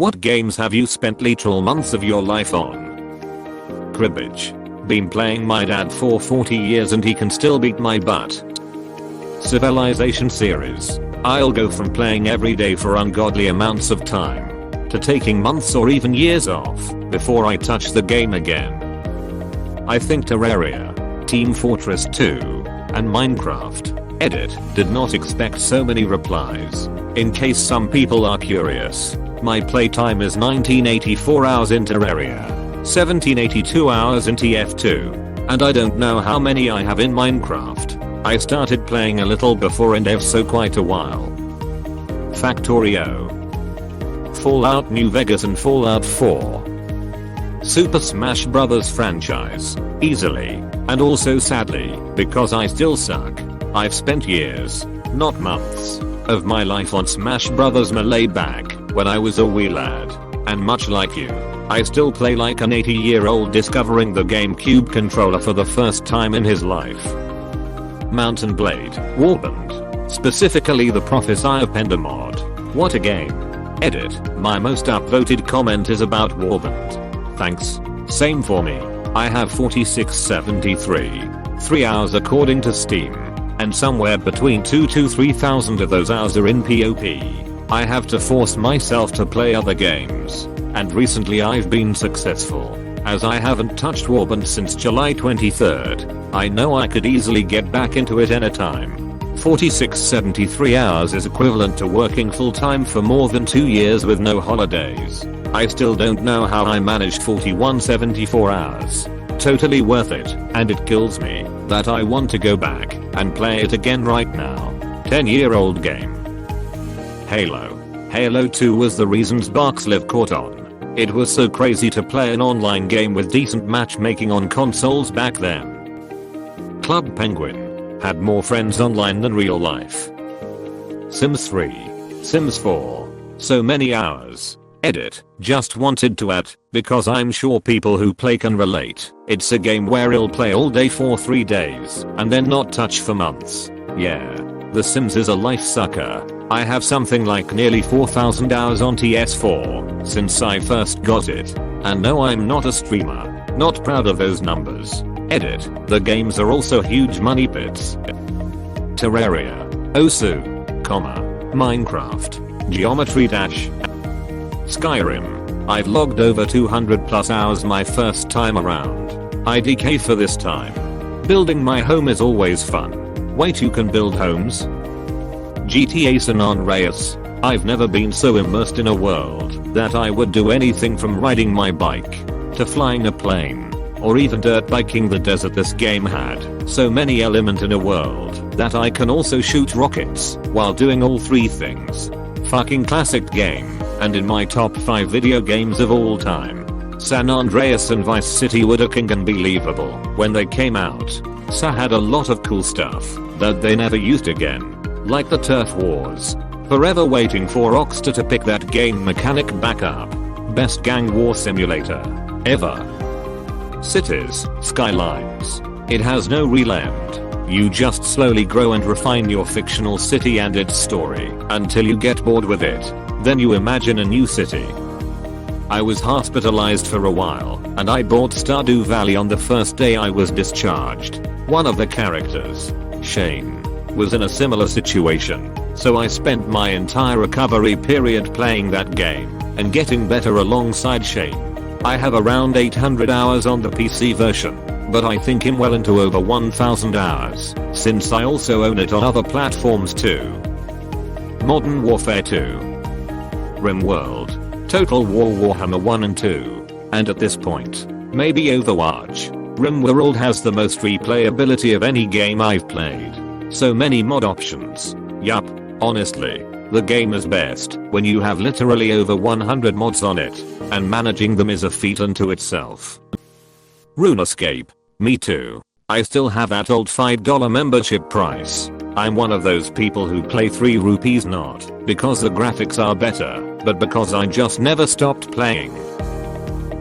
What games have you spent literal months of your life on? Cribbage. Been playing my dad for 40 years and he can still beat my butt. Civilization series. I'll go from playing every day for ungodly amounts of time to taking months or even years off before I touch the game again. I think Terraria, Team Fortress 2, and Minecraft. Edit. Did not expect so many replies. In case some people are curious, my playtime is 1984 hours in Terraria, 1782 hours in TF2, and I don't know how many I have in Minecraft. I started playing a little before and ever so quite a while. Factorio. Fallout New Vegas and Fallout 4. Super Smash Bros. Franchise. Easily, and also sadly, because I still suck. I've spent years, not months, of my life on Smash Bros. Melee back when I was a wee lad, and much like you, I still play like an 80-year-old discovering the GameCube controller for the first time in his life. Mountain Blade, Warband, specifically the Prophesy of Pendamod. What a game. Edit. My most upvoted comment is about Warband. Thanks. Same for me. I have 4673. 3 hours according to Steam. And somewhere between 2 to 3,000 of those hours are in POP. I have to force myself to play other games. And recently I've been successful, as I haven't touched Warband since July 23rd. I know I could easily get back into it anytime. 4673 hours is equivalent to working full time for more than 2 years with no holidays. I still don't know how I managed 4174 hours. Totally worth it, and it kills me that I want to go back and play it again right now. 10-year-old game. Halo. Halo 2 was the reasons Barksliv caught on. It was so crazy to play an online game with decent matchmaking on consoles back then. Club Penguin. Had more friends online than real life. Sims 3. Sims 4. So many hours. Edit. Just wanted to add, because I'm sure people who play can relate. It's a game where you'll play all day for 3 days and then not touch for months. Yeah. The Sims is a life sucker. I have something like nearly 4,000 hours on TS4 since I first got it. And no, I'm not a streamer. Not proud of those numbers. Edit. The games are also huge money pits. Terraria. Osu. Minecraft. Geometry Dash. Skyrim. I've logged over 200 plus hours my first time around. IDK for this time. Building my home is always fun. Wait, you can build homes? GTA San Andreas. I've never been so immersed in a world that I would do anything from riding my bike to flying a plane or even dirt biking the desert. This game had so many elements in a world that I can also shoot rockets while doing all three things. Fucking classic game. And in my top 5 video games of all time. San Andreas and Vice City were fucking unbelievable when they came out. SA had a lot of cool stuff that they never used again. Like the Turf Wars. Forever waiting for Rockstar to pick that game mechanic back up. Best gang war simulator ever. Cities, Skylines. It has no real end. You just slowly grow and refine your fictional city and its story until you get bored with it. Then you imagine a new city. I was hospitalized for a while, and I bought Stardew Valley on the first day I was discharged. One of the characters, Shane, was in a similar situation, so I spent my entire recovery period playing that game and getting better alongside Shane. I have around 800 hours on the PC version, but I think I'm well into over 1000 hours, since I also own it on other platforms too. Modern Warfare 2. RimWorld, Total War Warhammer 1 and 2, and at this point, maybe Overwatch. RimWorld has the most replayability of any game I've played. So many mod options. Yup, honestly, the game is best when you have literally over 100 mods on it, and managing them is a feat unto itself. RuneScape, me too. I still have that old $5 membership price. I'm one of those people who play 3 rupees not because the graphics are better, but because I just never stopped playing.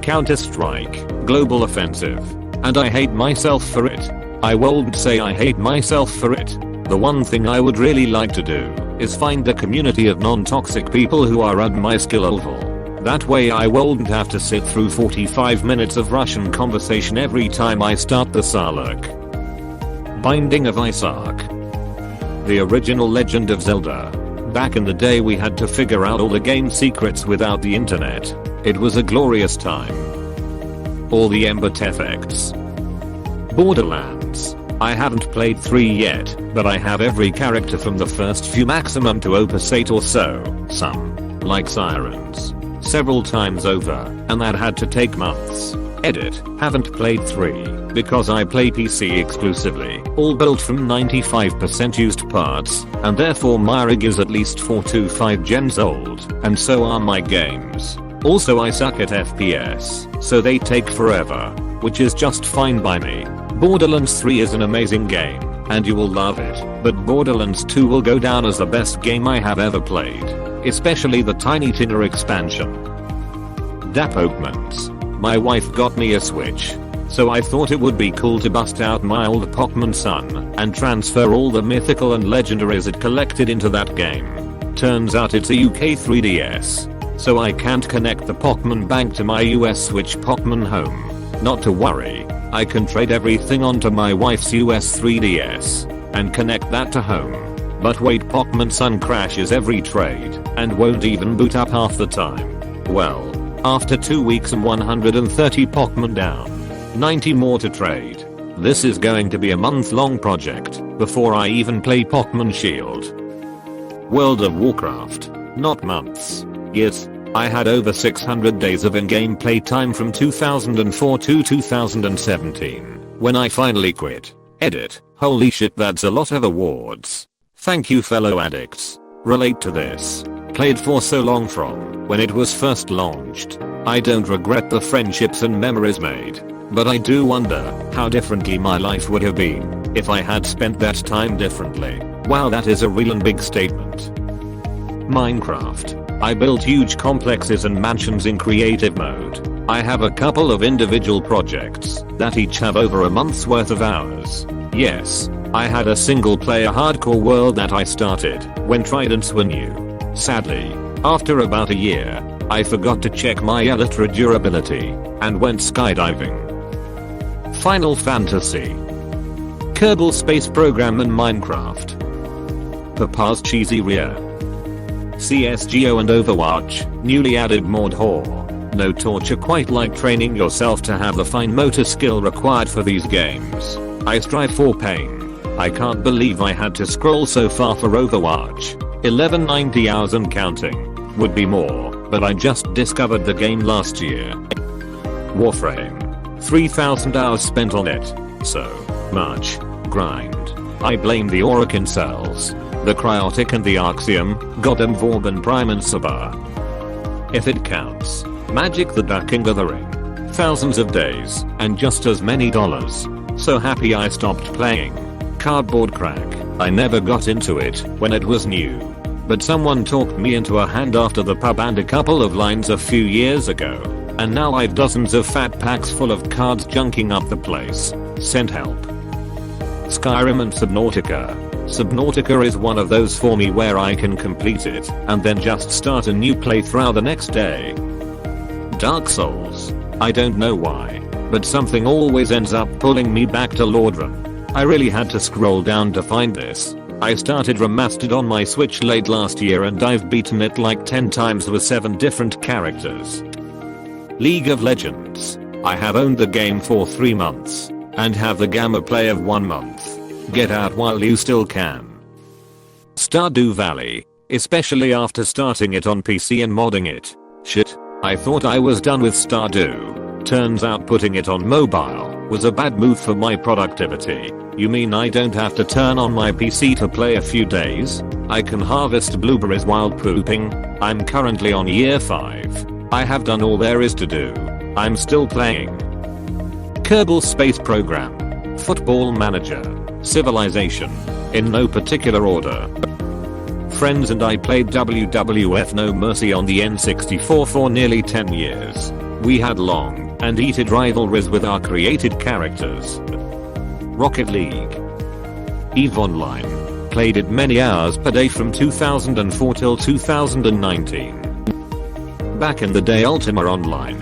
Counter-Strike, Global Offensive. And I hate myself for it. I would say I hate myself for it. The one thing I would really like to do is find a community of non-toxic people who are at my skill level. That way I wouldn't have to sit through 45 minutes of Russian conversation every time I start the Sarlacc. Binding of Isaac. The original Legend of Zelda. Back in the day we had to figure out all the game secrets without the internet. It was a glorious time. All the Ember effects. Borderlands. I haven't played 3 yet, but I have every character from the first few maximum to Opus 8 or so, some, like Sirens, several times over, and that had to take months. Edit, haven't played 3, because I play PC exclusively, all built from 95% used parts, and therefore my rig is at least 4 to 5 gens old, and so are my games. Also I suck at FPS, so they take forever, which is just fine by me. Borderlands 3 is an amazing game, and you will love it, but Borderlands 2 will go down as the best game I have ever played, especially the Tiny Tina expansion. Dapokemons. My wife got me a Switch, so I thought it would be cool to bust out my old Pokemon Sun and transfer all the mythical and legendaries it collected into that game. Turns out it's a UK 3DS, so I can't connect the Pokemon Bank to my US Switch Pokemon Home. Not to worry, I can trade everything onto my wife's US 3DS and connect that to home. But wait, Pokemon Sun crashes every trade and won't even boot up half the time. Well, after 2 weeks and 130 Pokemon down, 90 more to trade. This is going to be a month-long project before I even play Pokemon Shield. World of Warcraft. Not months. Yes, I had over 600 days of in-game playtime from 2004 to 2017, when I finally quit. Edit. Holy shit, that's a lot of awards. Thank you fellow addicts. Relate to this. Played for so long from when it was first launched. I don't regret the friendships and memories made, but I do wonder how differently my life would have been if I had spent that time differently. Wow, that is a real and big statement. Minecraft. I built huge complexes and mansions in creative mode. I have a couple of individual projects that each have over a month's worth of hours. Yes, I had a single player hardcore world that I started when Tridents were new. Sadly, after about a year, I forgot to check my elytra durability and went skydiving. Final Fantasy. Kerbal Space Program and Minecraft. Papa's Cheesy Rear. CSGO and Overwatch, newly added mod Whore. No torture quite like training yourself to have the fine motor skill required for these games. I strive for pain. I can't believe I had to scroll so far for Overwatch. 1190 hours and counting. Would be more, but I just discovered the game last year. Warframe. 3000 hours spent on it. So much grind. I blame the Orokin cells, the Cryotic and the Arxium, Goddam Vorban Prime and Sabar. If it counts. Magic the Ducking of the Ring. Thousands of days, and just as many dollars. So happy I stopped playing. Cardboard Crack. I never got into it when it was new, but someone talked me into a hand after the pub and a couple of lines a few years ago, and now I've dozens of fat packs full of cards junking up the place. Send help. Skyrim and Subnautica. Subnautica is one of those for me where I can complete it and then just start a new playthrough the next day. Dark Souls. I don't know why, but something always ends up pulling me back to Lordran. I really had to scroll down to find this. I started Remastered on my Switch late last year and I've beaten it like 10 times with 7 different characters. League of Legends. I have owned the game for 3 months and have the gamma play of 1 month. Get out while you still can. Stardew Valley. Especially after starting it on PC and modding it. Shit, I thought I was done with Stardew. Turns out putting it on mobile was a bad move for my productivity. You mean I don't have to turn on my PC to play a few days? I can harvest blueberries while pooping. I'm currently on year 5. I have done all there is to do. I'm still playing. Kerbal Space Program. Football Manager. Civilization. In no particular order. Friends and I played WWF No Mercy on the N64 for nearly 10 years. We had long and heated rivalries with our created characters. Rocket League. EVE Online. Played it many hours per day from 2004 till 2019. Back in the day, Ultima Online.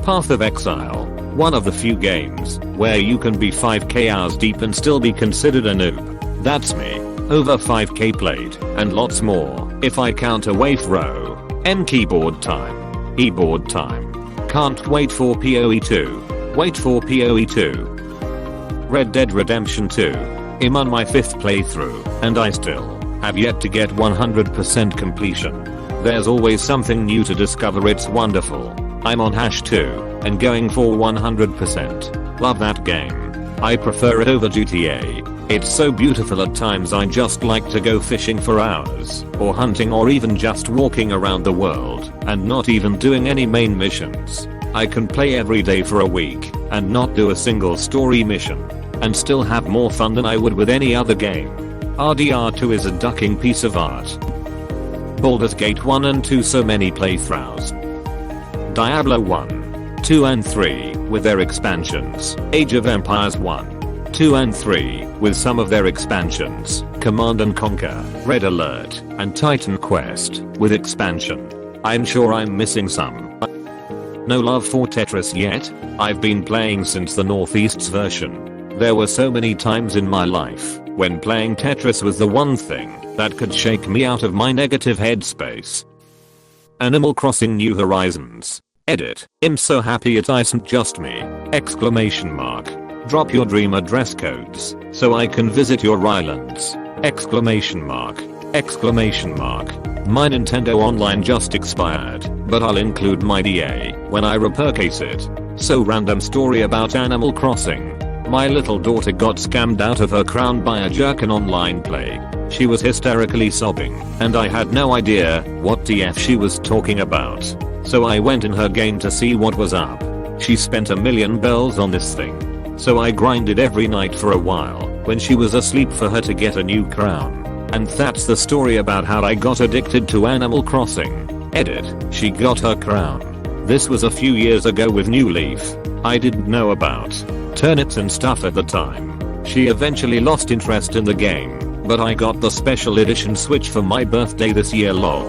Path of Exile, one of the few games where you can be 5k hours deep and still be considered a noob. That's me. Over 5k played, and lots more if I count a wave row. M keyboard time. E-board time. Can't wait for PoE 2. Wait for PoE 2. Red Dead Redemption 2. I'm on my 5th playthrough, and I still have yet to get 100% completion. There's always something new to discover, it's wonderful. I'm on #2, and going for 100%. Love that game. I prefer it over GTA. It's so beautiful at times. I just like to go fishing for hours, or hunting, or even just walking around the world, and not even doing any main missions. I can play every day for a week, and not do a single story mission, and still have more fun than I would with any other game. RDR2 is a ducking piece of art. Baldur's Gate 1 and 2, so many playthroughs. Diablo 1, 2 and 3 with their expansions. Age of Empires 1, 2 and 3 with some of their expansions. Command & Conquer, Red Alert, and Titan Quest with expansion. I'm sure I'm missing some. No love for Tetris yet. I've been playing since the Northeast's version. There were so many times in my life when playing Tetris was the one thing that could shake me out of my negative headspace. Animal Crossing New Horizons. Edit. I'm so happy it isn't just me. Exclamation mark. Drop your dream address codes so I can visit your islands. Exclamation mark. Exclamation mark. My Nintendo Online just expired, but I'll include my DA when I repurchase it. So random story about Animal Crossing. My little daughter got scammed out of her crown by a jerk in online play. She was hysterically sobbing, and I had no idea what TF she was talking about. So I went in her game to see what was up. She spent $1 million on this thing. So I grinded every night for a while when she was asleep for her to get a new crown. And that's the story about how I got addicted to Animal Crossing. Edit. She got her crown. This was a few years ago with New Leaf. I didn't know about turnips and stuff at the time. She eventually lost interest in the game, but I got the special edition Switch for my birthday this year, lol.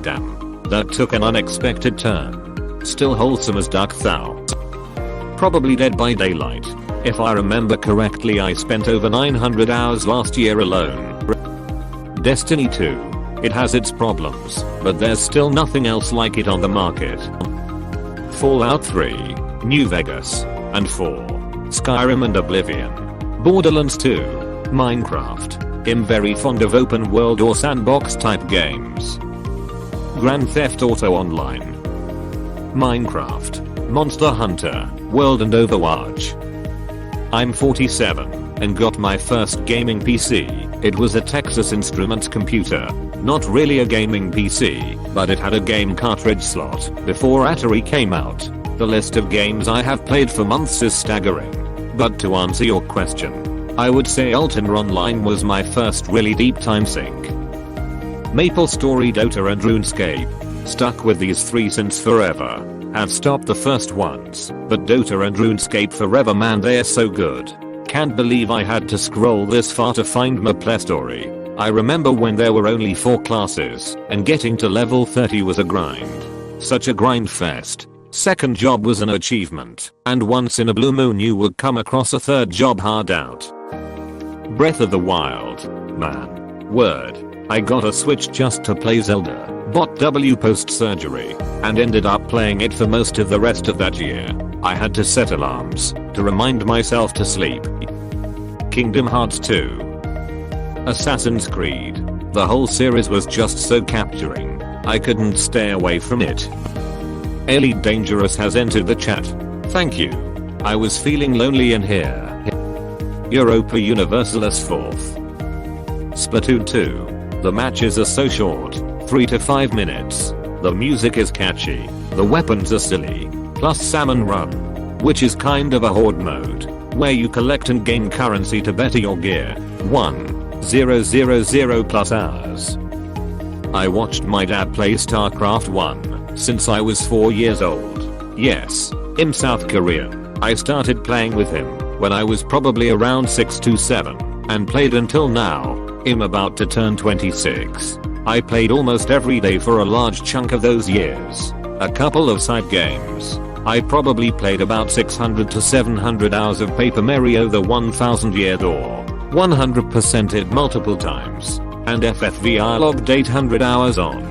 Damn. That took an unexpected turn. Still wholesome as duck thou. Probably Dead by Daylight. If I remember correctly, I spent over 900 hours last year alone. Destiny 2. It has its problems, but there's still nothing else like it on the market. Fallout 3, New Vegas, and 4, Skyrim and Oblivion. Borderlands 2, Minecraft. I'm very fond of open world or sandbox type games. Grand Theft Auto Online. Minecraft, Monster Hunter, World and Overwatch. I'm 47 and got my first gaming PC. It was a Texas Instruments computer. Not really a gaming PC, but it had a game cartridge slot before Atari came out. The list of games I have played for months is staggering. But to answer your question, I would say Ultima Online was my first really deep time sink. MapleStory, Dota and RuneScape. Stuck with these three since forever. Have stopped the first ones, but Dota and RuneScape forever, man, they're so good. Can't believe I had to scroll this far to find MapleStory. I remember when there were only 4 classes, and getting to level 30 was a grind. Such a grind fest. Second job was an achievement, and once in a blue moon you would come across a third job hard out. Breath of the Wild. Man. Word. I got a Switch just to play Zelda. Bought W post surgery, and ended up playing it for most of the rest of that year. I had to set alarms to remind myself to sleep. Kingdom Hearts 2. Assassin's Creed. The whole series was just so capturing. I couldn't stay away from it. Elite Dangerous has entered the chat. Thank you. I was feeling lonely in here. Europa Universalis 4th. Splatoon 2. The matches are so short, 3 to 5 minutes. The music is catchy. The weapons are silly. Plus Salmon Run, which is kind of a horde mode, where you collect and gain currency to better your gear. 1000 plus hours. I watched my dad play StarCraft 1 since I was 4 years old. Yes, I'm South Korean. I started playing with him when I was probably around 6 to 7, and played until now. I'm about to turn 26. I played almost every day for a large chunk of those years. A couple of side games. I probably played about 600 to 700 hours of Paper Mario the 1000 Year Door. 100%ed multiple times. And FFVR logged 800 hours on.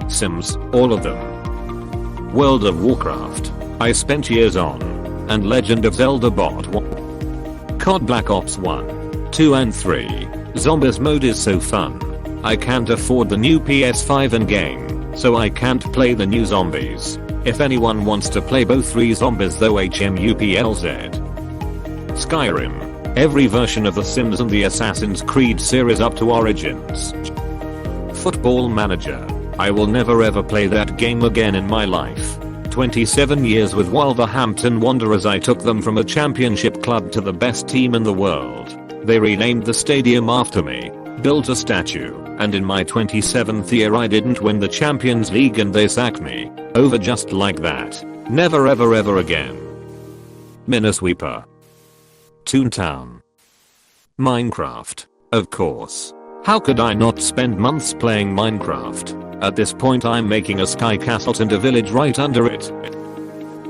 Sims, all of them. World of Warcraft, I spent years on. And Legend of Zelda Bot 1. COD Black Ops 1, 2 and 3. Zombies mode is so fun. I can't afford the new PS5 and game, so I can't play the new zombies. If anyone wants to play both 3 zombies though HMUPLZ. Skyrim, every version of The Sims and the Assassin's Creed series up to Origins. Football Manager, I will never ever play that game again in my life. 27 years with Wolverhampton Wanderers, I took them from a championship club to the best team in the world. They renamed the stadium after me, built a statue, and in my 27th year I didn't win the Champions League and they sacked me. Over just like that. Never ever ever again. Minesweeper. Toontown. Minecraft. Of course. How could I not spend months playing Minecraft? At this point I'm making a sky castle and a village right under it.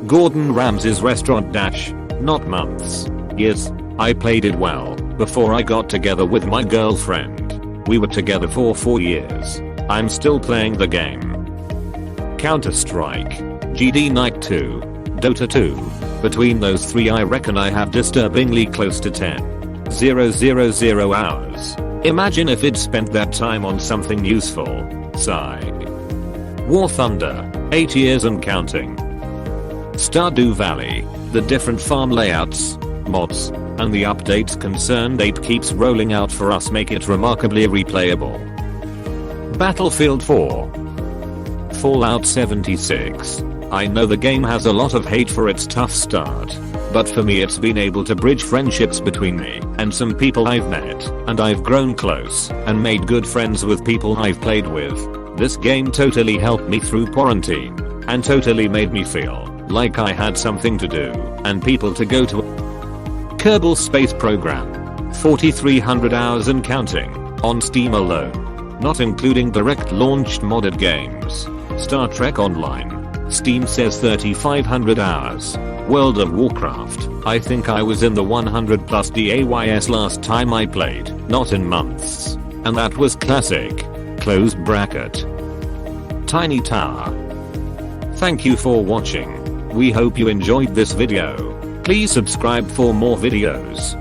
Gordon Ramsay's restaurant dash. Not months. Years. I played it well, before I got together with my girlfriend. We were together for 4 years. I'm still playing the game. Counter-Strike. GD Night 2. Dota 2. Between those 3 I reckon I have disturbingly close to 10,000 hours. Imagine if I'd spent that time on something useful. Sigh. War Thunder. 8 years and counting. Stardew Valley. The different farm layouts, mods, and the updates concerned ape keeps rolling out for us make it remarkably replayable. Battlefield 4. Fallout 76. I know the game has a lot of hate for its tough start, but for me it's been able to bridge friendships between me and some people I've met, and I've grown close and made good friends with people I've played with. This game totally helped me through quarantine and totally made me feel like I had something to do and people to go to. Kerbal Space Program. 4,300 hours and counting on Steam alone, not including direct launched modded games. Star Trek Online. Steam says 3,500 hours. World of Warcraft. I think I was in the 100 plus DAYS last time I played, not in months. And that was classic. Close bracket. Tiny Tower. Thank you for watching. We hope you enjoyed this video. Please subscribe for more videos.